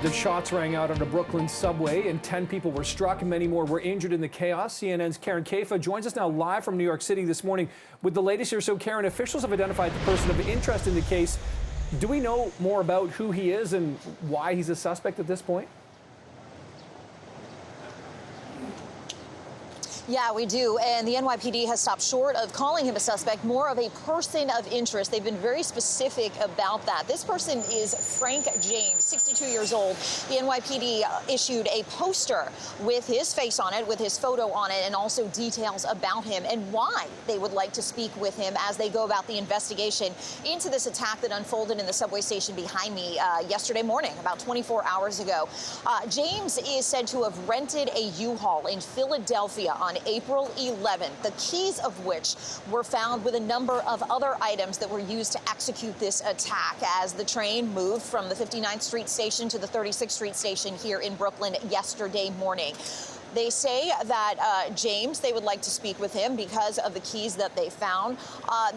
The shots rang out on a Brooklyn subway and 10 people were struck and many more were injured in the chaos. CNN's Karen Kaifa joins us now live from New York City this morning with the latest here. So Karen, officials have identified the person of interest in the case. Do we know more about who he is and why he's a suspect at this point? Yeah, we do. And the NYPD has stopped short of calling him a suspect, more of a person of interest. They've been very specific about that. This person is Frank James, 62 years old. The NYPD issued a poster with his face on it, with his photo on it, and also details about him and why they would like to speak with him as they go about the investigation into this attack that unfolded in the subway station behind me yesterday morning, about 24 hours ago. James is said to have rented a U-Haul in Philadelphia on April 11th, the keys of which were found with a number of other items that were used to execute this attack as the train moved from the 59th Street station to the 36th Street station here in Brooklyn yesterday morning. They say that James, they would like to speak with him because of the keys that they found.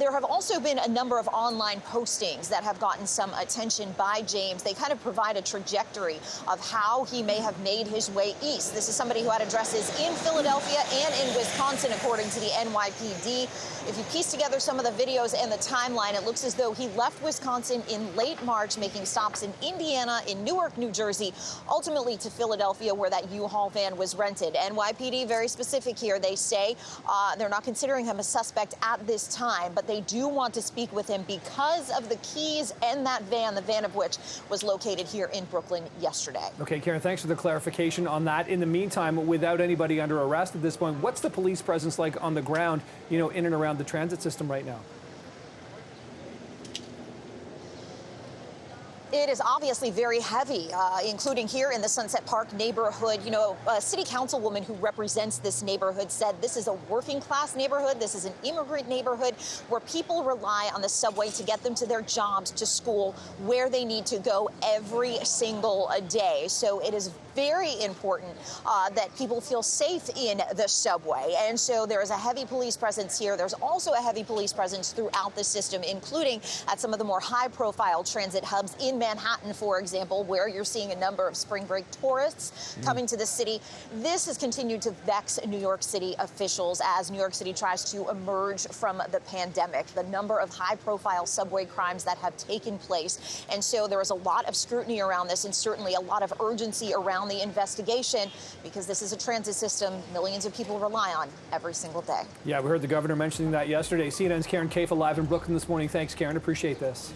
There have also been a number of online postings that have gotten some attention by James. They kind of provide a trajectory of how he may have made his way east. This is somebody who had addresses in Philadelphia and in Wisconsin, according to the NYPD. If you piece together some of the videos and the timeline, it looks as though he left Wisconsin in late March, making stops in Indiana, in Newark, New Jersey, ultimately to Philadelphia, where that U-Haul van was rented. NYPD very specific here. They say they're not considering him a suspect at this time, but they do want to speak with him because of the keys and that van, the van of which was located here in Brooklyn yesterday. Okay, Karen, thanks for the clarification on that. In the meantime, without anybody under arrest at this point, what's the police presence like on the ground, in and around the transit system right now? It is obviously very heavy, including here in the Sunset Park neighborhood. A city councilwoman who represents this neighborhood said this is a working class neighborhood. This is an immigrant neighborhood where people rely on the subway to get them to their jobs, to school, where they need to go every single day. So it is very important that people feel safe in the subway. And so there is a heavy police presence here. There's also a heavy police presence throughout the system, including at some of the more high-profile transit hubs in Manhattan, for example, where you're seeing a number of spring break tourists coming to the city. This has continued to vex New York City officials as New York City tries to emerge from the pandemic. The number of high-profile subway crimes that have taken place. And so there is a lot of scrutiny around this and certainly a lot of urgency around the investigation because this is a transit system millions of people rely on every single day. Yeah, we heard the governor mentioning that yesterday. CNN's Karen Kaifa live in Brooklyn this morning. Thanks, Karen. Appreciate this.